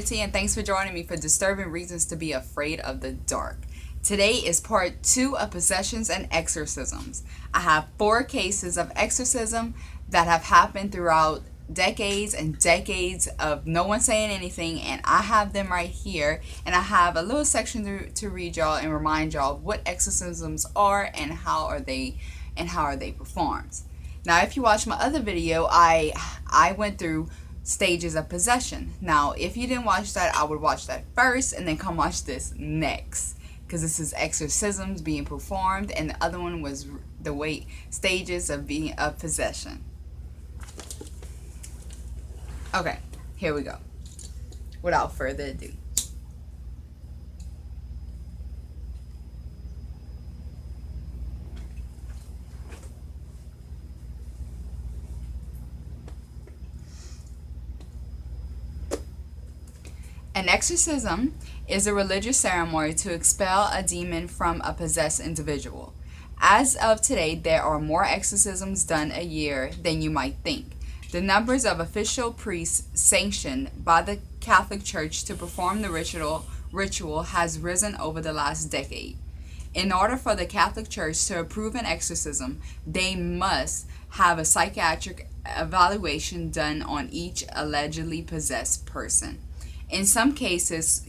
community, and thanks for joining me for Disturbing Reasons to Be Afraid of the Dark. Today is part 2 of possessions and exorcisms. I have 4 cases of exorcism that have happened throughout decades and decades of no one saying anything, and I have them right here, and I have a little section to read y'all and remind y'all what exorcisms are and how are they performed. Now, if you watch my other video, I went through stages of possession. Now, if you didn't watch that, I would watch that first and then come watch this next, because this is exorcisms being performed, and the other one was the stages of possession. Okay, here we go. Without further ado. An exorcism is a religious ceremony to expel a demon from a possessed individual. As of today, there are more exorcisms done a year than you might think. The numbers of official priests sanctioned by the Catholic Church to perform the ritual has risen over the last decade. In order for the Catholic Church to approve an exorcism, they must have a psychiatric evaluation done on each allegedly possessed person. In some cases,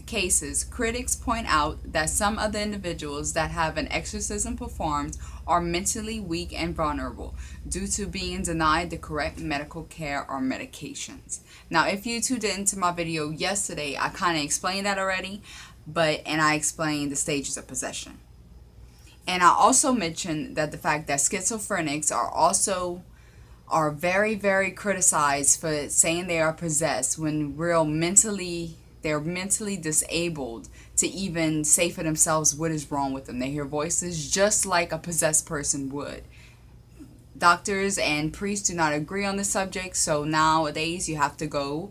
critics point out that some of the individuals that have an exorcism performed are mentally weak and vulnerable due to being denied the correct medical care or medications. Now, if you tuned into my video yesterday, I kind of explained that already, and I explained the stages of possession. And I also mentioned that the fact that schizophrenics are very, very criticized for saying they are possessed when they're mentally disabled to even say for themselves what is wrong with them. They hear voices just like a possessed person would. Doctors and priests do not agree on the subject, so nowadays you have to go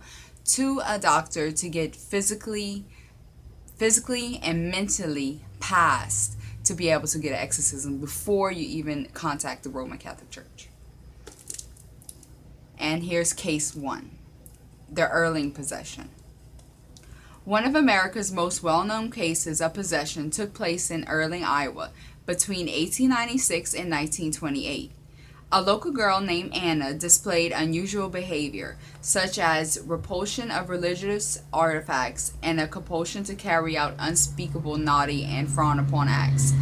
to a doctor to get physically and mentally passed to be able to get an exorcism before you even contact the Roman Catholic Church. And here's case 1, the Earlene Possession. One of America's most well-known cases of possession took place in Earlene, Iowa, between 1896 and 1928. A local girl named Anna displayed unusual behavior, such as repulsion of religious artifacts and a compulsion to carry out unspeakable, naughty, and frowned-upon acts.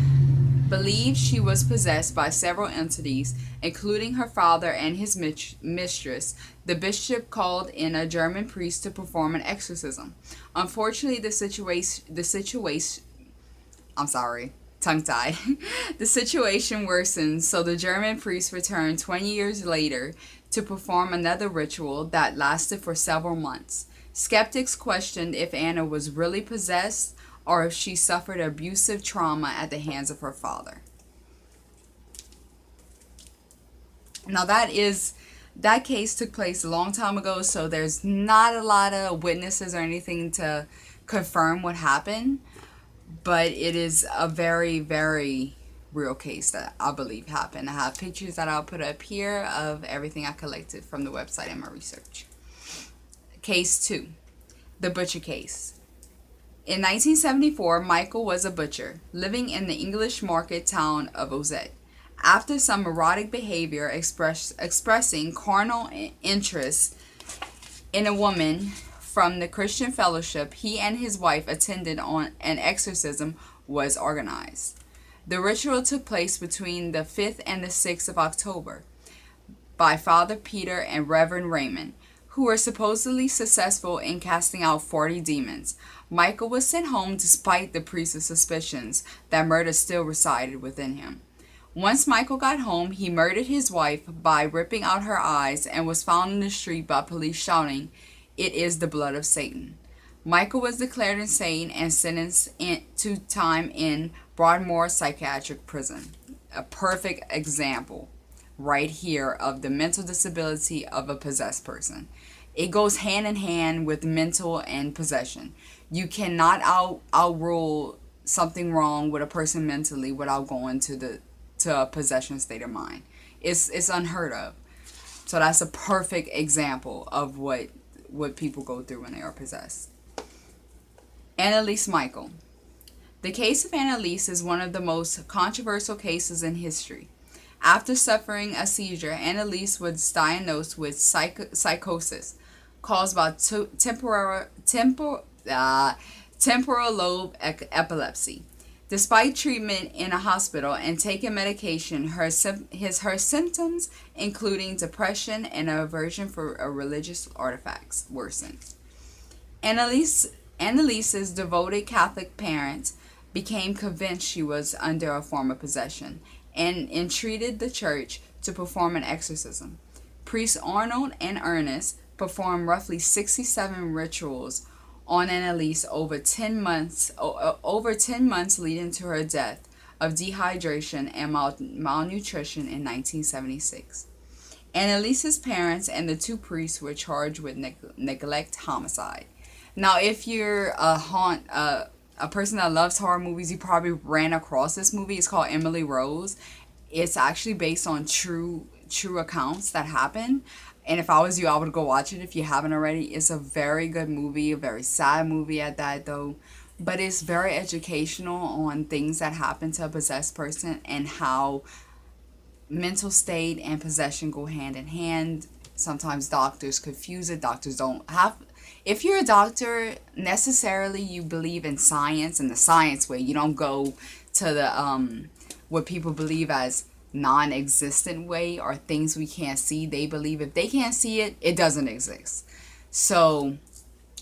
Believed she was possessed by several entities, including her father and his mistress. The bishop called in a German priest to perform an exorcism. Unfortunately, the situation worsened, so the German priest returned 20 years later to perform another ritual that lasted for several months. Skeptics questioned if Anna was really possessed or if she suffered abusive trauma at the hands of her father. Now, that case took place a long time ago, so there's not a lot of witnesses or anything to confirm what happened, but it is a very, very real case that I believe happened. I have pictures that I'll put up here of everything I collected from the website and my research. Case 2, the butcher case. In 1974, Michael was a butcher living in the English market town of Ozette. After some erotic behavior expressing carnal interest in a woman from the Christian fellowship he and his wife attended on, an exorcism was organized. The ritual took place between the 5th and the 6th of October by Father Peter and Reverend Raymond, who were supposedly successful in casting out 40 demons. Michael was sent home despite the priest's suspicions that murder still resided within him. Once Michael got home, he murdered his wife by ripping out her eyes and was found in the street by police shouting, "It is the blood of Satan." Michael was declared insane and sentenced to time in Broadmoor Psychiatric Prison. A perfect example right here of the mental disability of a possessed person. It goes hand in hand with mental and possession. You cannot outrule something wrong with a person mentally without going to a possession state of mind. It's unheard of. So that's a perfect example of what people go through when they are possessed. Annalise Michael. The case of Annalise is one of the most controversial cases in history. After suffering a seizure, Annalise was diagnosed with psychosis caused by temporal lobe epilepsy. Despite treatment in a hospital and taking medication, her symptoms, including depression and aversion for religious artifacts, worsened. Annalise's devoted Catholic parents became convinced she was under a form of possession and entreated the church to perform an exorcism. Priests Arnold and Ernest performed roughly 67 rituals on Annalise over 10 months leading to her death of dehydration and malnutrition in 1976. Annalise's parents and the two priests were charged with neglect homicide. Now, if you're a person that loves horror movies, you probably ran across this movie. It's called Emily Rose. It's actually based on true accounts that happened. And if I was you, I would go watch it if you haven't already. It's a very good movie, a very sad movie at that though. But it's very educational on things that happen to a possessed person and how mental state and possession go hand in hand. Sometimes doctors confuse it. Doctors don't have... If you're a doctor, necessarily you believe in science in the science way. You don't go to the what people believe as non-existent way or things we can't see. They believe if they can't see it, it doesn't exist. So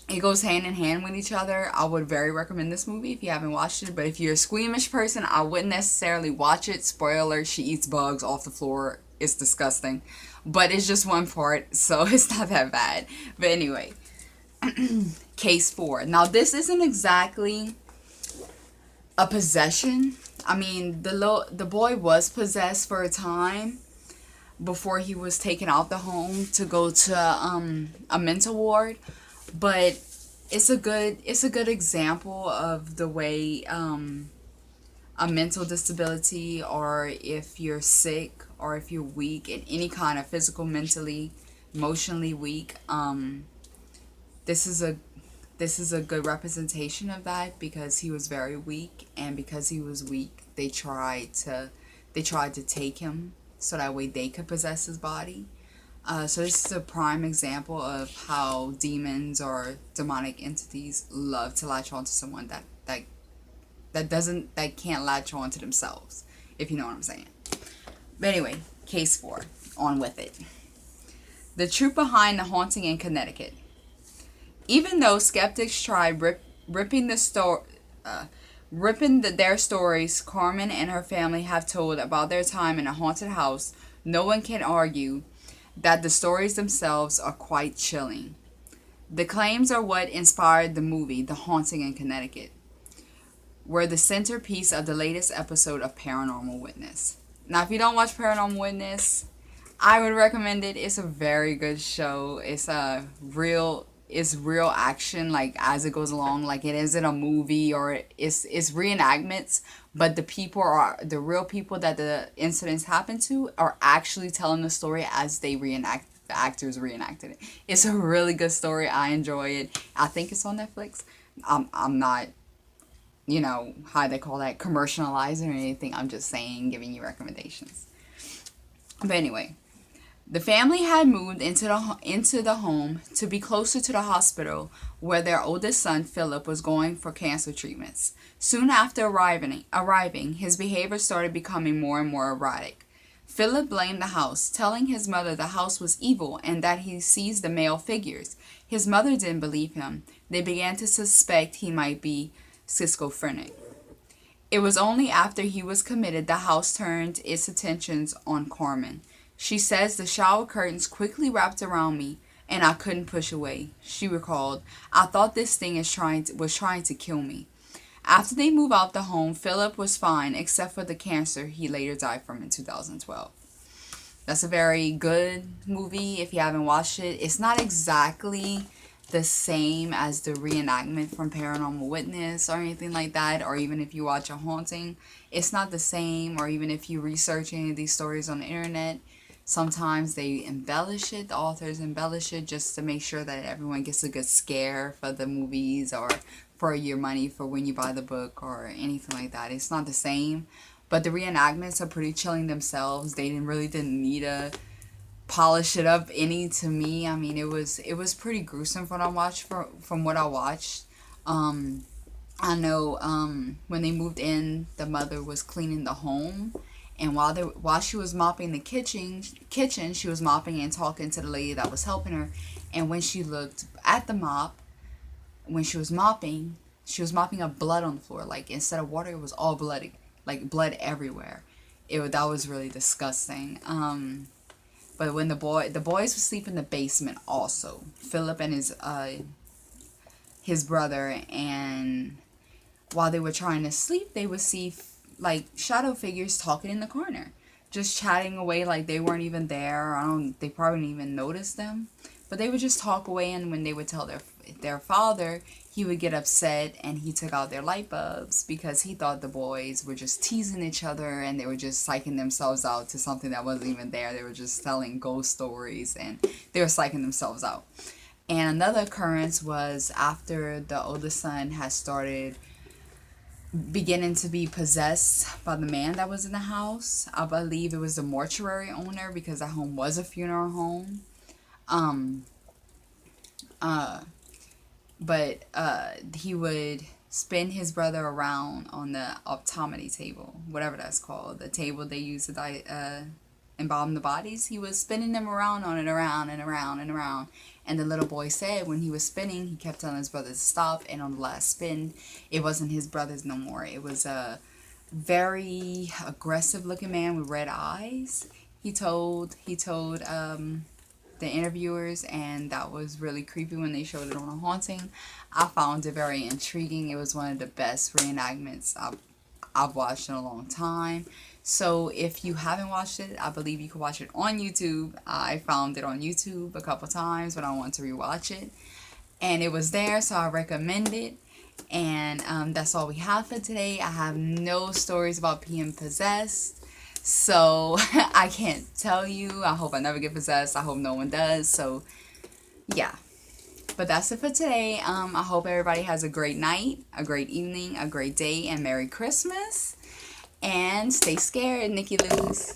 it goes hand in hand with each other. I would very recommend this movie if you haven't watched it. But if you're a squeamish person, I wouldn't necessarily watch it. Spoiler alert, she eats bugs off the floor. It's disgusting. But it's just one part, so it's not that bad. But anyway, case 4. Now this isn't exactly a possession. I mean, the boy was possessed for a time before he was taken out the home to go to a mental ward, but it's a good example of the way a mental disability, or if you're sick or if you're weak in any kind of physical, mentally, emotionally weak, this is a good representation of that, because he was very weak, and because he was weak, they tried to take him so that way they could possess his body. So this is a prime example of how demons or demonic entities love to latch on to someone that can't latch on to themselves, if you know what I'm saying. But anyway, case 4, on with it. The truth behind the haunting in Connecticut. Even though skeptics tried ripping their stories Carmen and her family have told about their time in a haunted house, no one can argue that the stories themselves are quite chilling. The claims are what inspired the movie The Haunting in Connecticut, were the centerpiece of the latest episode of Paranormal Witness. Now, if you don't watch Paranormal Witness, I would recommend it. It's a very good show. It's real action, like, as it goes along. Like, it isn't a movie, or it's reenactments, but the real people that the incidents happen to are actually telling the story as the actors reenacted it. It's a really good story. I enjoy it. I think it's on Netflix. I'm not, how they call that, commercializing or anything. I'm just saying, giving you recommendations. But anyway, the family had moved into the home to be closer to the hospital where their oldest son, Philip, was going for cancer treatments. Soon after arriving, his behavior started becoming more and more erratic. Philip blamed the house, telling his mother the house was evil and that he sees the male figures. His mother didn't believe him. They began to suspect he might be schizophrenic. It was only after he was committed the house turned its attentions on Carmen. She says the shower curtains quickly wrapped around me, and I couldn't push away. She recalled, I thought this thing was trying to kill me. After they moved out the home, Philip was fine, except for the cancer he later died from in 2012. That's a very good movie if you haven't watched it. It's not exactly the same as the reenactment from Paranormal Witness or anything like that, or even if you watch A Haunting, it's not the same, or even if you research any of these stories on the internet. Sometimes they embellish it, the authors embellish it just to make sure that everyone gets a good scare for the movies or for your money for when you buy the book or anything like that. It's not the same. But the reenactments are pretty chilling themselves. They didn't need to polish it up any to me. I mean, it was pretty gruesome from what I watched. I know when they moved in, the mother was cleaning the home, and while she was mopping the kitchen, she was mopping and talking to the lady that was helping her. And when she looked at the mop, when she was mopping up blood on the floor. Like instead of water, it was all bloody, like blood everywhere. That was really disgusting. But when the boys would sleep in the basement also. Philip and his brother, and while they were trying to sleep, they would see like shadow figures talking in the corner, just chatting away like they weren't even there. They probably didn't even notice them, but they would just talk away. And when they would tell their father, he would get upset, and he took out their light bulbs because he thought the boys were just teasing each other and they were just psyching themselves out to something that wasn't even there. They were just telling ghost stories and they were psyching themselves out. And another occurrence was after the oldest son had started beginning to be possessed by the man that was in the house. I believe it was the mortuary owner because the home was a funeral home. But he would spin his brother around on the optometry table, whatever that's called, the table they use to embalm the bodies. He was spinning them around on it, around and around and around. And the little boy said when he was spinning, he kept telling his brother to stop. And on the last spin, it wasn't his brother's no more. It was a very aggressive looking man with red eyes. He told the interviewers, and that was really creepy when they showed it on A Haunting. I found it very intriguing. It was one of the best reenactments I've watched in a long time. So if you haven't watched it, I believe you can watch it on YouTube. I found it on YouTube a couple times when I wanted to rewatch it, and it was there, so I recommend it. And that's all we have for today. I have no stories about being possessed, so I can't tell you. I hope I never get possessed. I hope no one does. So yeah, but that's it for today. I hope everybody has a great night, a great evening, a great day, and Merry Christmas. And stay scared, Nikki Lose.